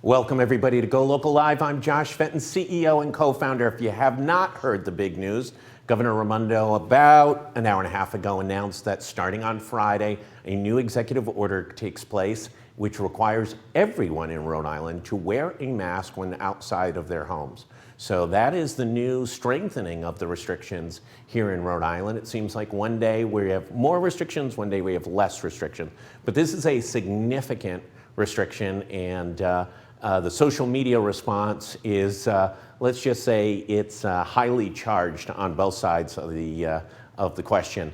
Welcome everybody to GoLocal Live. I'm Josh Fenton, CEO and co-founder. If you have not heard the big news, Governor Raimondo about an hour and a half ago announced that starting on Friday, a new executive order takes place which requires everyone in Rhode Island to wear a mask when outside of their homes. So that is the new strengthening of the restrictions here in Rhode Island. It seems like one day we have more restrictions, one day we have less restrictions. But this is a significant restriction, and the social media response is, let's just say, it's highly charged on both sides of the question.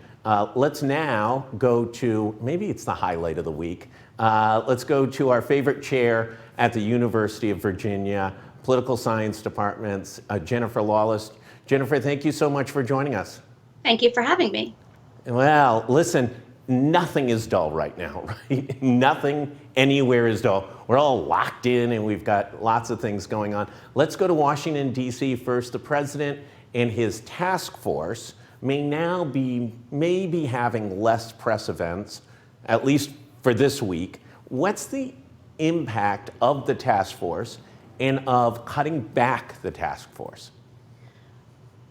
Let's now go to, maybe it's the highlight of the week. Let's go to our favorite chair at the University of Virginia, Political Science Department's Jennifer Lawless. Jennifer, thank you so much for joining us. Thank you for having me. Well, listen, nothing is dull right now, right? Nothing anywhere is dull. We're all locked in and we've got lots of things going on. Let's go to Washington, D.C. first. The president and his task force may now be maybe having less press events, at least for this week. What's the impact of the task force and of cutting back the task force?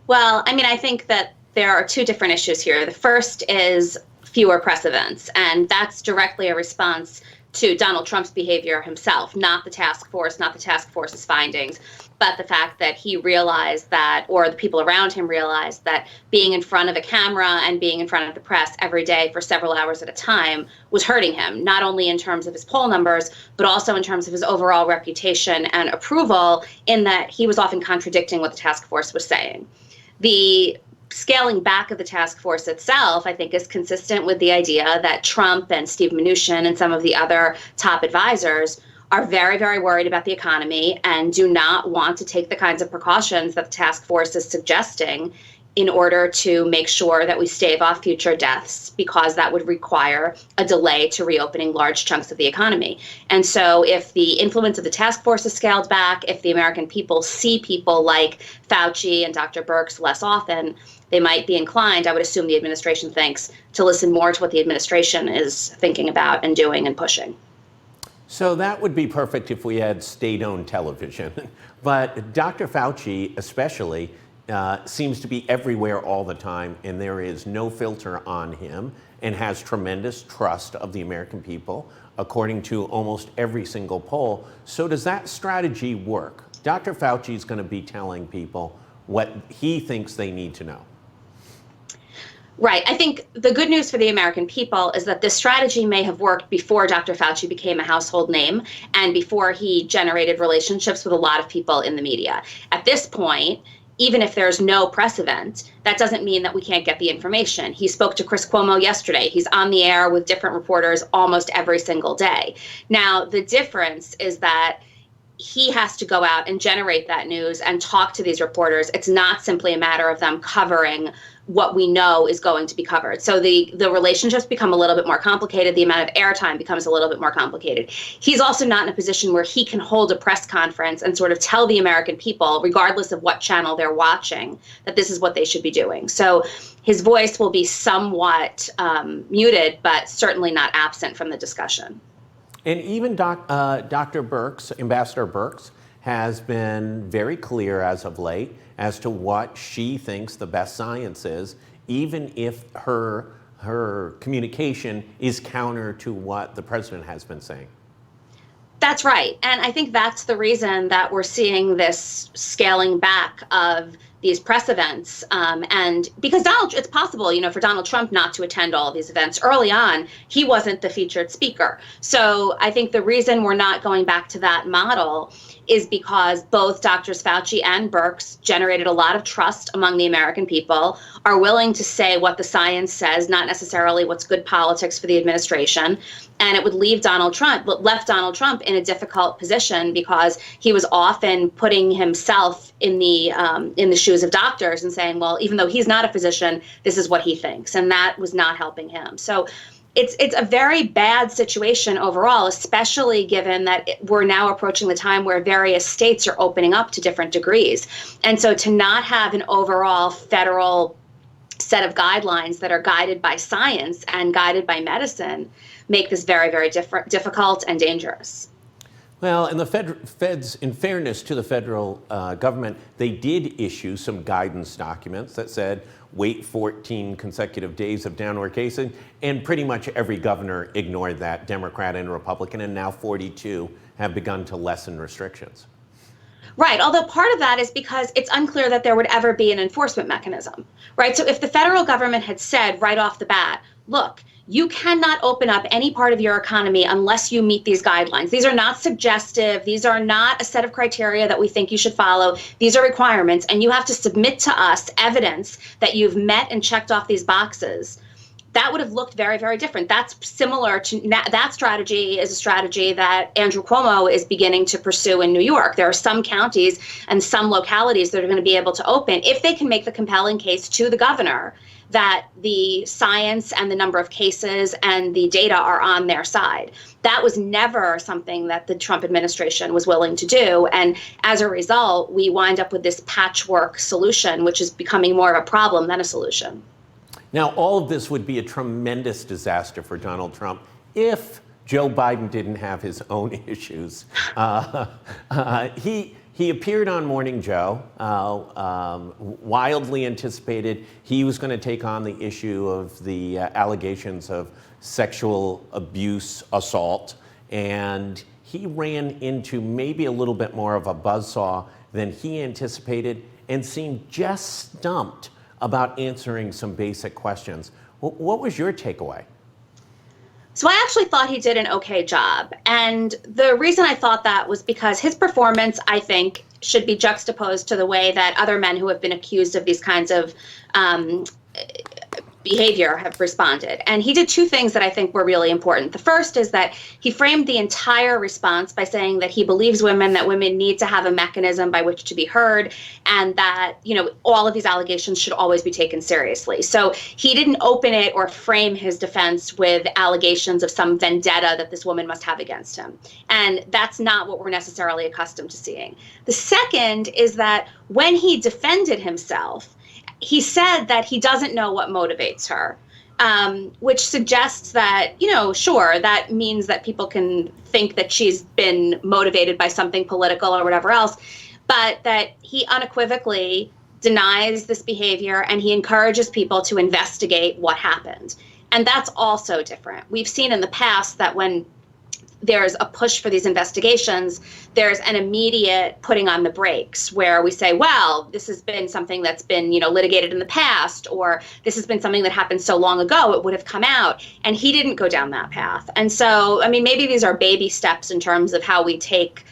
Well, I mean, I think that there are two different issues here. The first is fewer press events, and that's directly a response to Donald Trump's behavior himself, not the task force, not the task force's findings, but the fact that he realized that, or the people around him realized that being in front of a camera and being in front of the press every day for several hours at a time was hurting him, not only in terms of his poll numbers, but also in terms of his overall reputation and approval, in that he was often contradicting what the task force was saying. The scaling back of the task force itself, I think, is consistent with the idea that Trump and Steve Mnuchin and some of the other top advisors are very, very worried about the economy and do not want to take the kinds of precautions that the task force is suggesting in order to make sure that we stave off future deaths, because that would require a delay to reopening large chunks of the economy. And so if the influence of the task force is scaled back, if the American people see people like Fauci and Dr. Birx less often, they might be inclined, I would assume the administration thinks, to listen more to what the administration is thinking about and doing and pushing. So that would be perfect if we had state-owned television. But Dr. Fauci especially seems to be everywhere all the time, and there is no filter on him, and has tremendous trust of the American people, according to almost every single poll. So does that strategy work? Dr. Fauci is going to be telling people what he thinks they need to know. Right. I think the good news for the American people is that this strategy may have worked before Dr. Fauci became a household name and before he generated relationships with a lot of people in the media. At this point, even if there's no press event, that doesn't mean that we can't get the information. He spoke to Chris Cuomo yesterday. He's on the air with different reporters almost every single day. Now, the difference is that he has to go out and generate that news and talk to these reporters. It's not simply a matter of them covering what we know is going to be covered. So the relationships become a little bit more complicated. The amount of airtime becomes a little bit more complicated. He's also not in a position where he can hold a press conference and sort of tell the American people, regardless of what channel they're watching, that this is what they should be doing. So his voice will be somewhat muted, but certainly not absent from the discussion. And even Dr. Birx, Ambassador Birx, has been very clear as of late as to what she thinks the best science is, even if her communication is counter to what the president has been saying. That's right. And I think that's the reason that we're seeing this scaling back of these press events. And because it's possible, for Donald Trump not to attend all of these events. Early on, he wasn't the featured speaker. So I think the reason we're not going back to that model is because both Drs. Fauci and Birx generated a lot of trust among the American people, are willing to say what the science says, not necessarily what's good politics for the administration. And it would left Donald Trump in a difficult position, because he was often putting himself in the shoes of doctors and saying, well, even though he's not a physician, this is what he thinks. And that was not helping him. So it's a very bad situation overall, especially given that we're now approaching the time where various states are opening up to different degrees. And so to not have an overall federal set of guidelines that are guided by science and guided by medicine make this very, very difficult and dangerous. Well, and the feds, in fairness to the federal government, they did issue some guidance documents that said wait 14 consecutive days of downward cases, and pretty much every governor ignored that, Democrat and Republican, and now 42 have begun to lessen restrictions. Right. Although part of that is because it's unclear that there would ever be an enforcement mechanism, right? So if the federal government had said right off the bat, look, you cannot open up any part of your economy unless you meet these guidelines. These are not suggestive. These are not a set of criteria that we think you should follow. These are requirements, and you have to submit to us evidence that you've met and checked off these boxes. That would have looked very, very different. That's similar to that strategy is a strategy that Andrew Cuomo is beginning to pursue in New York. There are some counties and some localities that are going to be able to open if they can make the compelling case to the governor that the science and the number of cases and the data are on their side. That was never something that the Trump administration was willing to do. And as a result, we wind up with this patchwork solution, which is becoming more of a problem than a solution. Now, all of this would be a tremendous disaster for Donald Trump if Joe Biden didn't have his own issues. He appeared on Morning Joe, wildly anticipated he was going to take on the issue of the allegations of sexual abuse, assault, and he ran into maybe a little bit more of a buzzsaw than he anticipated and seemed just stumped about answering some basic questions. What was your takeaway? So I actually thought he did an okay job. And the reason I thought that was because his performance, I think, should be juxtaposed to the way that other men who have been accused of these kinds of behavior have responded. And he did two things that I think were really important. The first is that he framed the entire response by saying that he believes that women need to have a mechanism by which to be heard, and that, all of these allegations should always be taken seriously. So he didn't open it or frame his defense with allegations of some vendetta that this woman must have against him. And that's not what we're necessarily accustomed to seeing. The second is that when he defended himself, he said that he doesn't know what motivates her, which suggests that, sure, that means that people can think that she's been motivated by something political or whatever else, but that he unequivocally denies this behavior and he encourages people to investigate what happened. And that's also different. We've seen in the past that when there's a push for these investigations, there's an immediate putting on the brakes where we say, well, this has been something that's been, litigated in the past, or this has been something that happened so long ago, it would have come out. And he didn't go down that path. And so, maybe these are baby steps in terms of how we take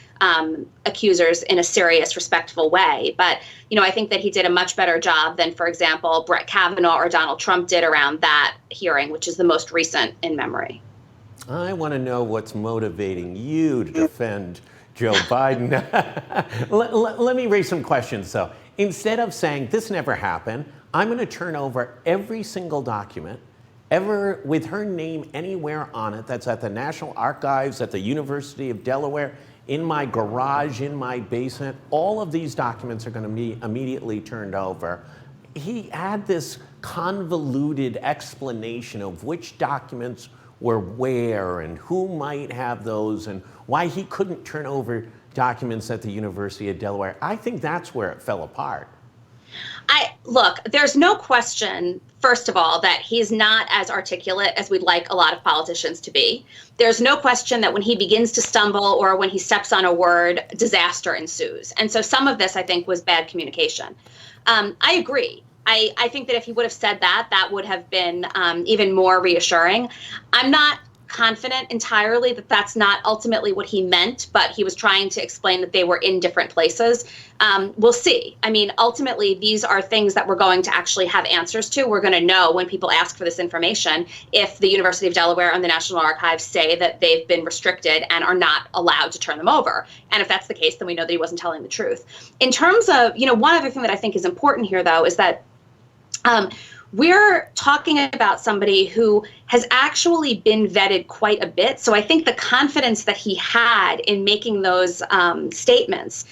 accusers in a serious, respectful way. But, I think that he did a much better job than, for example, Brett Kavanaugh or Donald Trump did around that hearing, which is the most recent in memory. I want to know what's motivating you to defend Joe Biden. Let me raise some questions, though. Instead of saying this never happened, I'm going to turn over every single document ever with her name anywhere on it that's at the National Archives, at the University of Delaware, in my garage, in my basement. All of these documents are going to be immediately turned over. He had this convoluted explanation of which documents were where and who might have those and why he couldn't turn over documents at the University of Delaware. I think that's where it fell apart. Look, there's no question, first of all, that he's not as articulate as we'd like a lot of politicians to be. There's no question that when he begins to stumble or when he steps on a word, disaster ensues. And so some of this, I think, was bad communication. I agree. I think that if he would have said that, that would have been even more reassuring. I'm not confident entirely that that's not ultimately what he meant, but he was trying to explain that they were in different places. We'll see. Ultimately, these are things that we're going to actually have answers to. We're going to know when people ask for this information if the University of Delaware and the National Archives say that they've been restricted and are not allowed to turn them over. And if that's the case, then we know that he wasn't telling the truth. In terms of, one other thing that I think is important here, though, is that we're talking about somebody who has actually been vetted quite a bit. So I think the confidence that he had in making those statements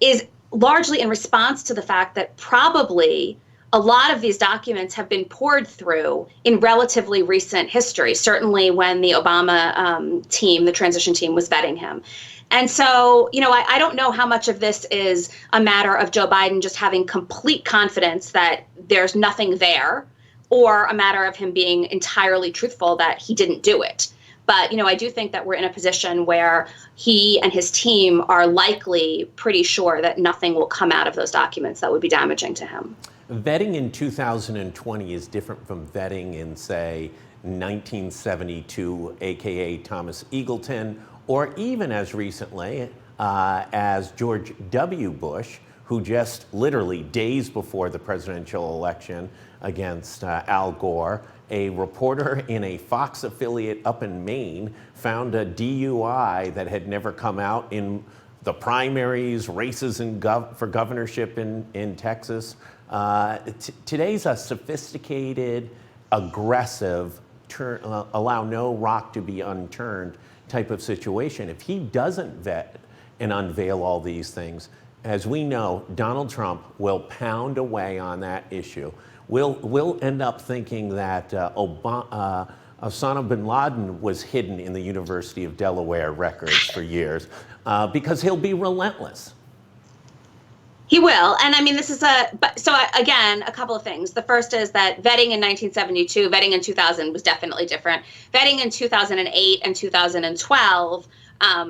is largely in response to the fact that probably a lot of these documents have been poured through in relatively recent history, certainly when the Obama team, the transition team, was vetting him. And so, I don't know how much of this is a matter of Joe Biden just having complete confidence that there's nothing there, or a matter of him being entirely truthful that he didn't do it. But, I do think that we're in a position where he and his team are likely pretty sure that nothing will come out of those documents that would be damaging to him. Vetting in 2020 is different from vetting in, say, 1972, aka Thomas Eagleton, or even as recently as George W. Bush, who just literally days before the presidential election against Al Gore, a reporter in a Fox affiliate up in Maine found a DUI that had never come out in the primaries, races for governorship in Texas. Today's a sophisticated, aggressive, allow no rock to be unturned type of situation. If he doesn't vet and unveil all these things, as we know, Donald Trump will pound away on that issue. We'll end up thinking that Osama bin Laden was hidden in the University of Delaware records for years because he'll be relentless. He will. And I mean, again, a couple of things. The first is that vetting in 1972, vetting in 2000 was definitely different. Vetting in 2008 and 2012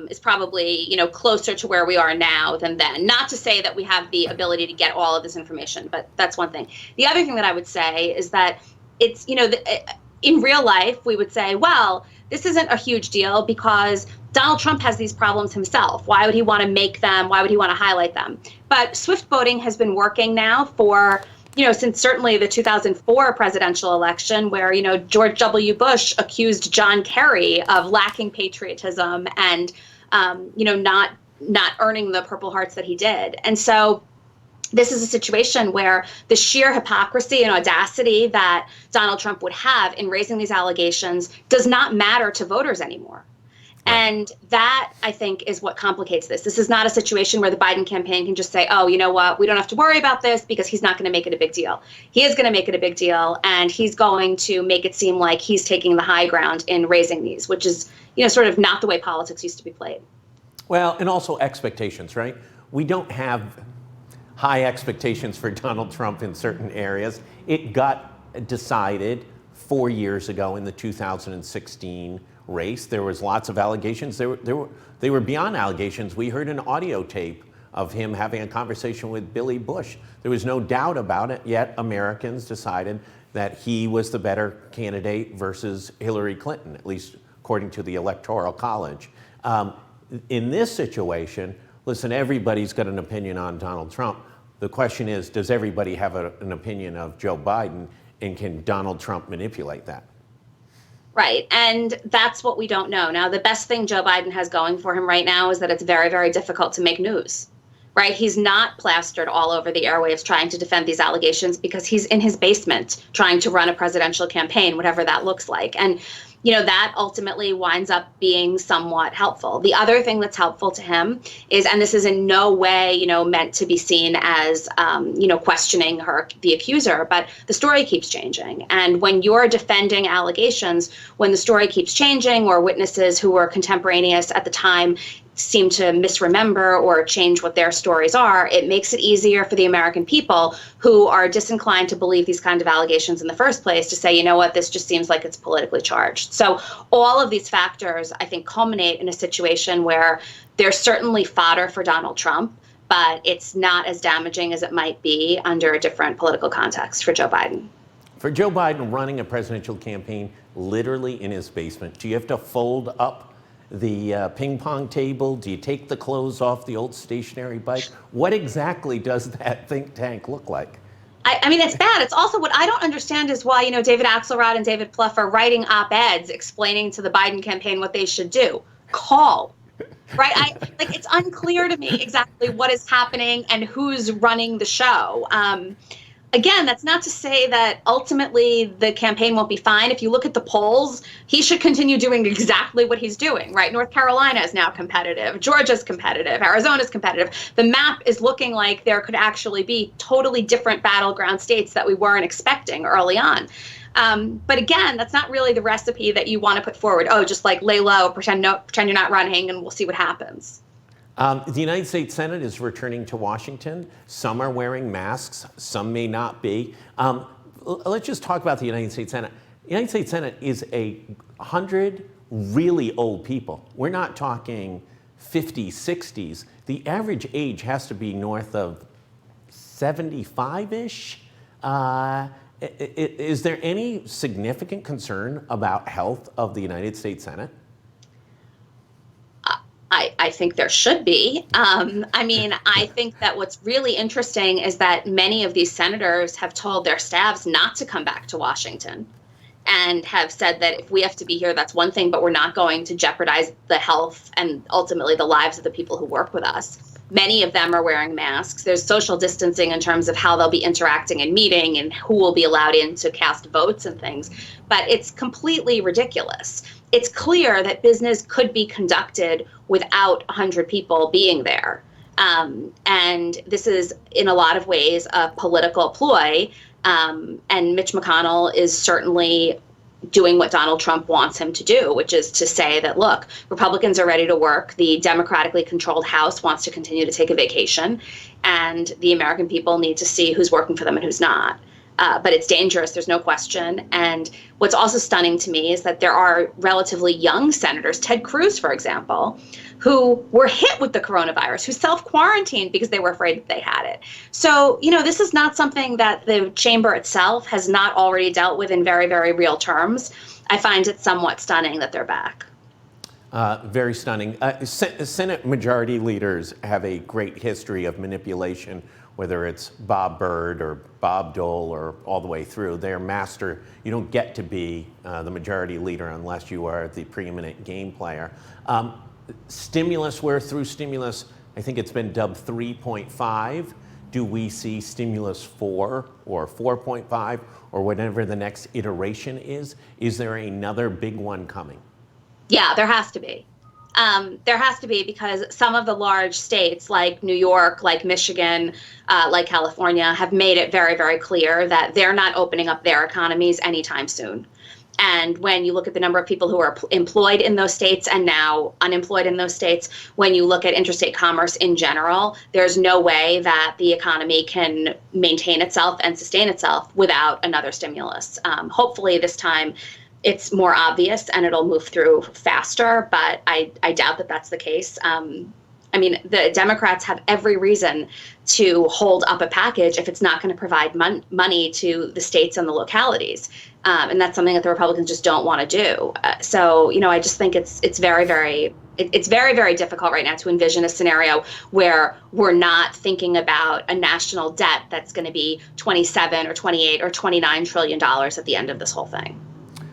is probably, closer to where we are now than then. Not to say that we have the ability to get all of this information, but that's one thing. The other thing that I would say is that it's, in real life, we would say, well, this isn't a huge deal because Donald Trump has these problems himself. Why would he want to make them? Why would he want to highlight them? But swift voting has been working now for, since certainly the 2004 presidential election, where, George W. Bush accused John Kerry of lacking patriotism and, not earning the Purple Hearts that he did. And so this is a situation where the sheer hypocrisy and audacity that Donald Trump would have in raising these allegations does not matter to voters anymore. And that, I think, is what complicates this. This is not a situation where the Biden campaign can just say, oh, you know what, we don't have to worry about this because he's not going to make it a big deal. He is going to make it a big deal, and he's going to make it seem like he's taking the high ground in raising these, which is, sort of not the way politics used to be played. Well, and also expectations, right? We don't have high expectations for Donald Trump in certain areas. It got decided 4 years ago in the 2016 race. There was lots of allegations. They were beyond allegations. We heard an audio tape of him having a conversation with Billy Bush. There was no doubt about it, yet Americans decided that he was the better candidate versus Hillary Clinton, at least according to the Electoral College. In this situation, listen, everybody's got an opinion on Donald Trump. The question is, does everybody have an opinion of Joe Biden, and can Donald Trump manipulate that? Right. And that's what we don't know. Now, the best thing Joe Biden has going for him right now is that it's very, very difficult to make news. Right. He's not plastered all over the airwaves trying to defend these allegations because he's in his basement trying to run a presidential campaign, whatever that looks like. And, that ultimately winds up being somewhat helpful. The other thing that's helpful to him is, and this is in no way, meant to be seen as, questioning the accuser, but the story keeps changing. And when you're defending allegations, when the story keeps changing or witnesses who were contemporaneous at the time seem to misremember or change what their stories are, it makes it easier for the American people who are disinclined to believe these kinds of allegations in the first place to say, you know what, this just seems like it's politically charged. So all of these factors, I think, culminate in a situation where there's certainly fodder for Donald Trump, but it's not as damaging as it might be under a different political context for Joe Biden. For Joe Biden running a presidential campaign literally in his basement, do you have to fold up the ping pong table? Do you take the clothes off the old stationary bike? What exactly does that think tank look like? I mean, it's bad. It's also what I don't understand is why, David Axelrod and David Plouffe are writing op-eds explaining to the Biden campaign what they should do. Call. Right? It's unclear to me exactly what is happening and who's running the show. Again, that's not to say that ultimately the campaign won't be fine. If you look at the polls, he should continue doing exactly what he's doing, right? North Carolina is now competitive. Georgia's competitive. Arizona's competitive. The map is looking like there could actually be totally different battleground states that we weren't expecting early on. But again, that's not really the recipe that you want to put forward. Oh, just like lay low, pretend you're not running, and we'll see what happens. The United States Senate is returning to Washington. Some are wearing masks, some may not be. Let's just talk about the United States Senate. The United States Senate is 100 really old people. We're not talking 50s, 60s. The average age has to be north of 75-ish. Is there any significant concern about health of the United States Senate? I think there should be. I think that what's really interesting is that many of these senators have told their staffs not to come back to Washington and have said that if we have to be here, that's one thing, but we're not going to jeopardize the health and ultimately the lives of the people who work with us. Many of them are wearing masks. There's social distancing in terms of how they'll be interacting and meeting and who will be allowed in to cast votes and things. But it's completely ridiculous. It's clear that business could be conducted without 100 people being there. And this is, in a lot of ways, a political ploy. And Mitch McConnell is certainly doing what Donald Trump wants him to do, which is to say that, look, Republicans are ready to work. The democratically controlled House wants to continue to take a vacation. And the American people need to see who's working for them and who's not. But it's dangerous, there's no question. And what's also stunning to me is that there are relatively young senators, Ted Cruz, for example, who were hit with the coronavirus, who self-quarantined because they were afraid that they had it. So, this is not something that the chamber itself has not already dealt with in very, very real terms. I find it somewhat stunning that they're back. Very stunning. Senate majority leaders have a great history of manipulation, whether it's Bob Byrd or Bob Dole or all the way through. They're master. You don't get to be the majority leader unless you are the preeminent game player. Stimulus, we're through stimulus. I think it's been dubbed 3.5. Do we see stimulus 4 or 4.5 or whatever the next iteration is? Is there another big one coming? Yeah, there has to be. There has to be, because some of the large states like New York, like Michigan, like California have made it very, very clear that they're not opening up their economies anytime soon. And when you look at the number of people who are employed in those states and now unemployed in those states, when you look at interstate commerce in general, there's no way that the economy can maintain itself and sustain itself without another stimulus. Hopefully this time it's more obvious and it'll move through faster, but I doubt that that's the case. The Democrats have every reason to hold up a package if it's not going to provide money to the states and the localities. And that's something that the Republicans just don't want to do. I just think it's very, very difficult right now to envision a scenario where we're not thinking about a national debt that's going to be $27 or $28 or $29 trillion at the end of this whole thing.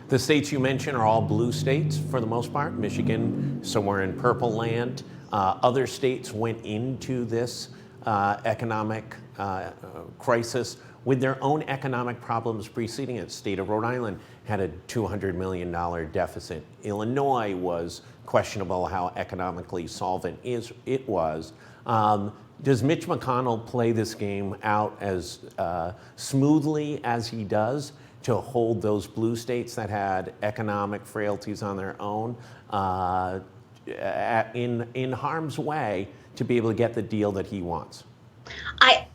The states you mentioned are all blue states for the most part. Michigan, somewhere in purple land. Other states went into this economic crisis with their own economic problems preceding it. State of Rhode Island had a $200 million deficit. Illinois was questionable how economically solvent it was. Does Mitch McConnell play this game out as smoothly as he does to hold those blue states that had economic frailties on their own in harm's way to be able to get the deal that he wants?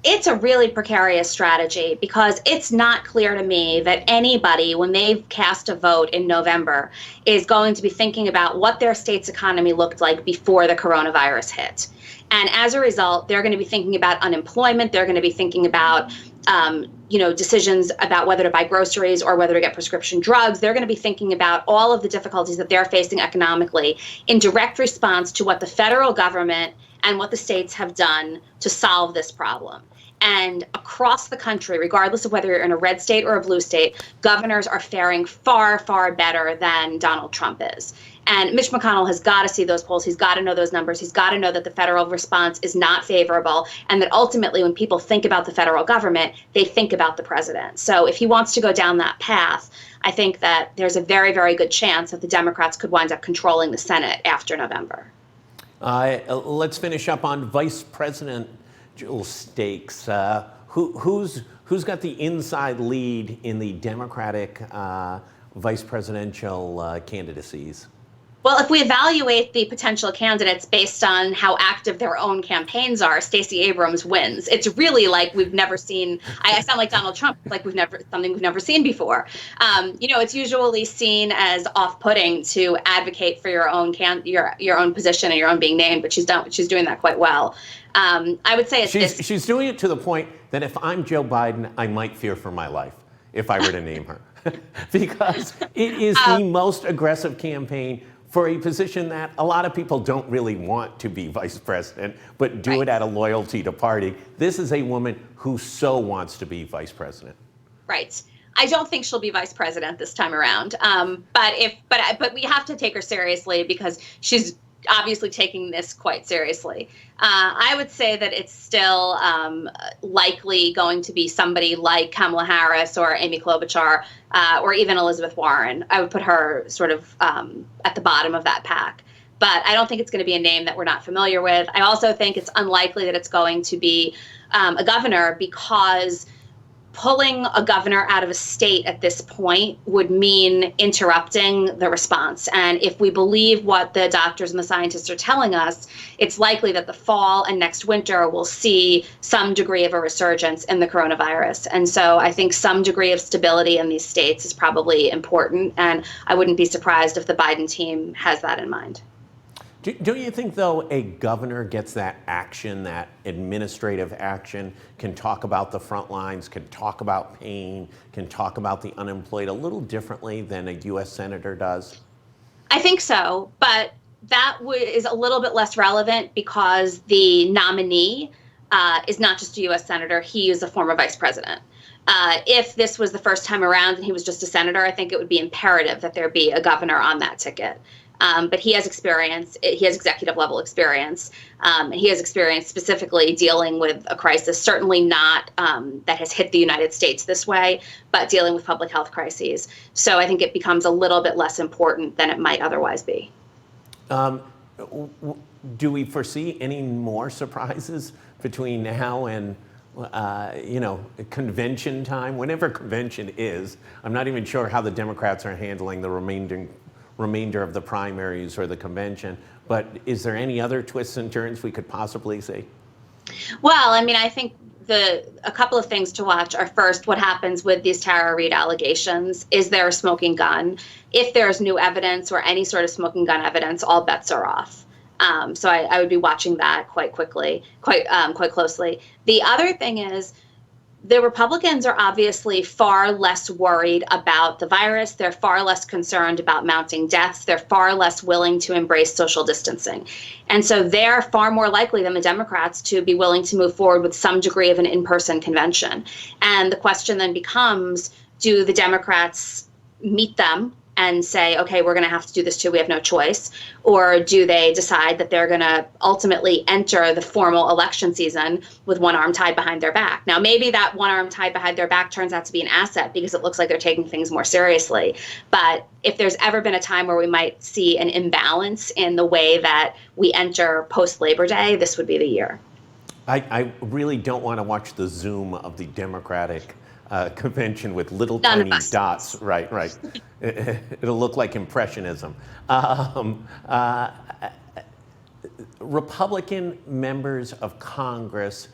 It's a really precarious strategy, because it's not clear to me that anybody, when they cast a vote in November, is going to be thinking about what their state's economy looked like before the coronavirus hit. And as a result, they're going to be thinking about unemployment. They're going to be thinking about decisions about whether to buy groceries or whether to get prescription drugs. They're going to be thinking about all of the difficulties that they're facing economically in direct response to what the federal government and what the states have done to solve this problem. And across the country, regardless of whether you're in a red state or a blue state, governors are faring far, far better than Donald Trump is. And Mitch McConnell has got to see those polls. He's got to know those numbers. He's got to know that the federal response is not favorable, and that ultimately when people think about the federal government, they think about the president. So if he wants to go down that path, I think that there's a very, very good chance that the Democrats could wind up controlling the Senate after November. Let's finish up on vice presidential stakes. Who's got the inside lead in the Democratic vice presidential candidacies? Well, if we evaluate the potential candidates based on how active their own campaigns are, Stacey Abrams wins. It's really like we've never seen. I sound like Donald Trump, like something we've never seen before. It's usually seen as off-putting to advocate for your own your own position and your own being named, but she's doing that quite well. I would say she's doing it to the point that if I'm Joe Biden, I might fear for my life if I were to name her, because it is the most aggressive campaign for a position that a lot of people don't really want to be vice president, but do it out of loyalty to party. This is a woman who so wants to be vice president. Right. I don't think she'll be vice president this time around. But we have to take her seriously because she's obviously taking this quite seriously. I would say that it's still likely going to be somebody like Kamala Harris or Amy Klobuchar or even Elizabeth Warren. I would put her sort of at the bottom of that pack. But I don't think it's going to be a name that we're not familiar with. I also think it's unlikely that it's going to be a governor, because pulling a governor out of a state at this point would mean interrupting the response. And if we believe what the doctors and the scientists are telling us, it's likely that the fall and next winter will see some degree of a resurgence in the coronavirus. And so I think some degree of stability in these states is probably important. And I wouldn't be surprised if the Biden team has that in mind. Do you think, though, a governor gets that action, that administrative action, can talk about the front lines, can talk about pain, can talk about the unemployed a little differently than a U.S. senator does? I think so, but that is a little bit less relevant because the nominee is not just a U.S. senator. He is a former vice president. If this was the first time around and he was just a senator, I think it would be imperative that there be a governor on that ticket. But he has experience, he has executive level experience, and he has experience specifically dealing with a crisis, certainly not that has hit the United States this way, but dealing with public health crises. So I think it becomes a little bit less important than it might otherwise be. Do we foresee any more surprises between now and convention time, whenever convention is? I'm not even sure how the Democrats are handling the remainder of the primaries or the convention, but is there any other twists and turns we could possibly see? Well, I mean, I think a couple of things to watch are, first, what happens with these Tara Reade allegations. Is there a smoking gun? If there's new evidence or any sort of smoking gun evidence, all bets are off. So I would be watching that quite closely. The other thing is, the Republicans are obviously far less worried about the virus. They're far less concerned about mounting deaths. They're far less willing to embrace social distancing. And so they're far more likely than the Democrats to be willing to move forward with some degree of an in-person convention. And the question then becomes, do the Democrats meet them and say, okay, we're going to have to do this too, we have no choice? Or do they decide that they're going to ultimately enter the formal election season with one arm tied behind their back? Now, maybe that one arm tied behind their back turns out to be an asset because it looks like they're taking things more seriously. But if there's ever been a time where we might see an imbalance in the way that we enter post-Labor Day, this would be the year. I really don't want to watch the Zoom of the Democratic convention with little tiny dots. Right. It'll look like impressionism. Republican members of Congress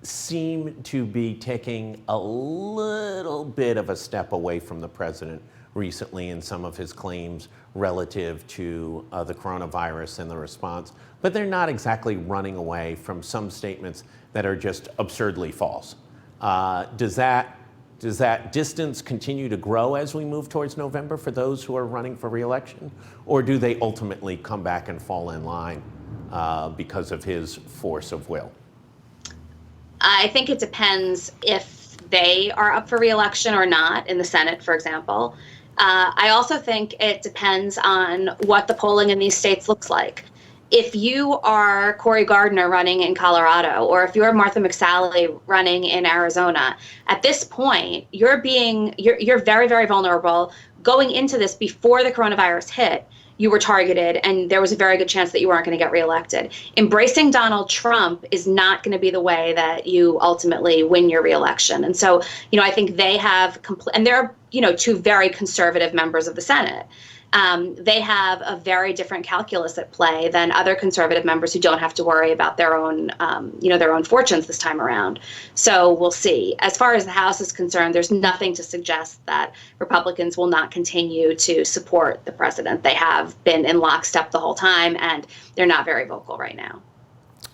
seem to be taking a little bit of a step away from the president recently in some of his claims relative to the coronavirus and the response, but they're not exactly running away from some statements that are just absurdly false. Does that distance continue to grow as we move towards November for those who are running for re-election? Or do they ultimately come back and fall in line because of his force of will? I think it depends if they are up for re-election or not in the Senate, for example. I also think it depends on what the polling in these states looks like. If you are Cory Gardner running in Colorado, or if you're Martha McSally running in Arizona, at this point, you're very, very vulnerable. Going into this before the coronavirus hit, you were targeted, and there was a very good chance that you weren't going to get reelected. Embracing Donald Trump is not going to be the way that you ultimately win your reelection. And so, I think they have, and they're, two very conservative members of the Senate. They have a very different calculus at play than other conservative members who don't have to worry about their own, their own fortunes this time around. So we'll see. As far as the House is concerned, there's nothing to suggest that Republicans will not continue to support the president. They have been in lockstep the whole time, and they're not very vocal right now.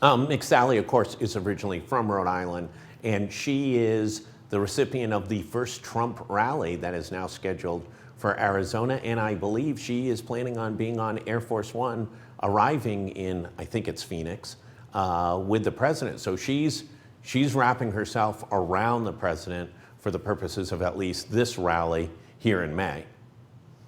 McSally, of course, is originally from Rhode Island, and she is the recipient of the first Trump rally that is now scheduled for Arizona, and I believe she is planning on being on Air Force One, arriving in, I think it's Phoenix, with the president. So she's wrapping herself around the president for the purposes of at least this rally here in May.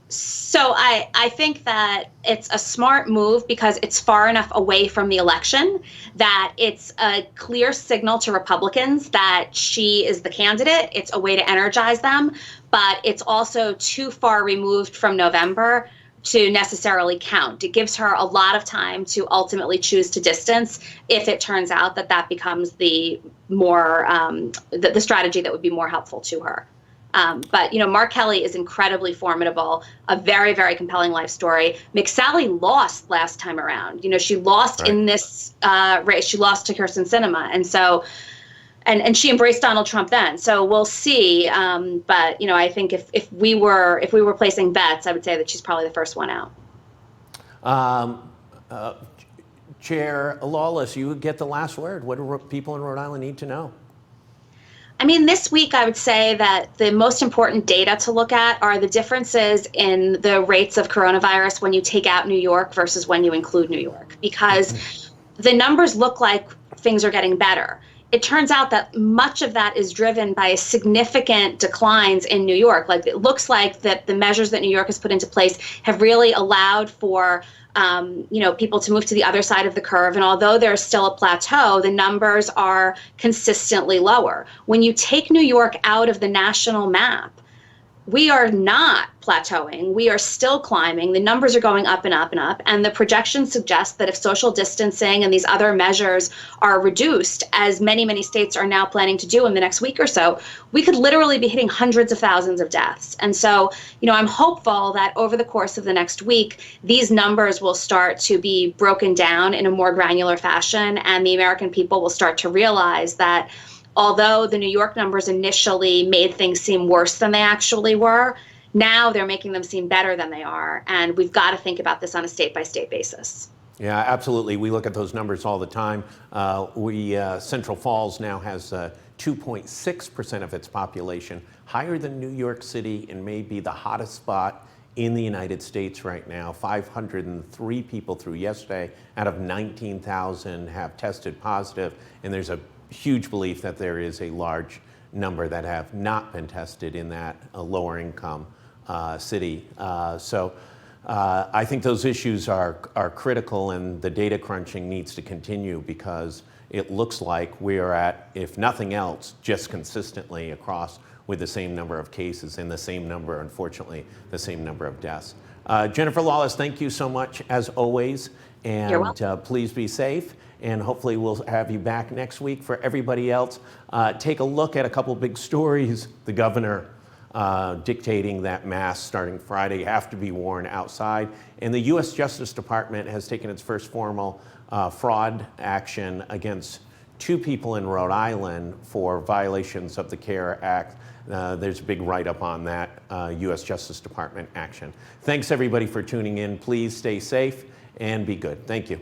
So I think that it's a smart move because it's far enough away from the election that it's a clear signal to Republicans that she is the candidate. It's a way to energize them, but it's also too far removed from November to necessarily count. It gives her a lot of time to ultimately choose to distance if it turns out that that becomes the more the strategy that would be more helpful to her. But Mark Kelly is incredibly formidable, a very, very compelling life story. McSally lost last time around. She lost right in this race. She lost to Kirsten Sinema. And so, and she embraced Donald Trump then. So we'll see. But, I think if we were placing bets, I would say that she's probably the first one out. Chair Lawless, you get the last word. What do people in Rhode Island need to know? I mean, this week, I would say that the most important data to look at are the differences in the rates of coronavirus when you take out New York versus when you include New York, because the numbers look like things are getting better. It turns out that much of that is driven by significant declines in New York. Like, it looks like that the measures that New York has put into place have really allowed for people to move to the other side of the curve. And although there's still a plateau, the numbers are consistently lower. When you take New York out of the national map, we are not plateauing. We are still climbing. The numbers are going up and up and up. And the projections suggest that if social distancing and these other measures are reduced, as many, many states are now planning to do in the next week or so, we could literally be hitting hundreds of thousands of deaths. And so, I'm hopeful that over the course of the next week, these numbers will start to be broken down in a more granular fashion, and the American people will start to realize that although the New York numbers initially made things seem worse than they actually were, now they're making them seem better than they are. And we've got to think about this on a state-by-state basis. Yeah, absolutely. We look at those numbers all the time. Central Falls now has 2.6% of its population, higher than New York City, and may be the hottest spot in the United States right now. 503 people through yesterday out of 19,000 have tested positive, and there's a huge belief that there is a large number that have not been tested in that lower income city. So I think those issues are critical, and the data crunching needs to continue because it looks like we are at, if nothing else, just consistently across with the same number of cases and the same number, unfortunately, the same number of deaths. Jennifer Lawless, thank you so much as always, and please be safe. And hopefully we'll have you back next week. For everybody else, take a look at a couple big stories. The governor dictating that masks starting Friday have to be worn outside. And the U.S. Justice Department has taken its first formal fraud action against 2 people in Rhode Island for violations of the CARE Act. There's a big write-up on that U.S. Justice Department action. Thanks everybody for tuning in. Please stay safe and be good. Thank you.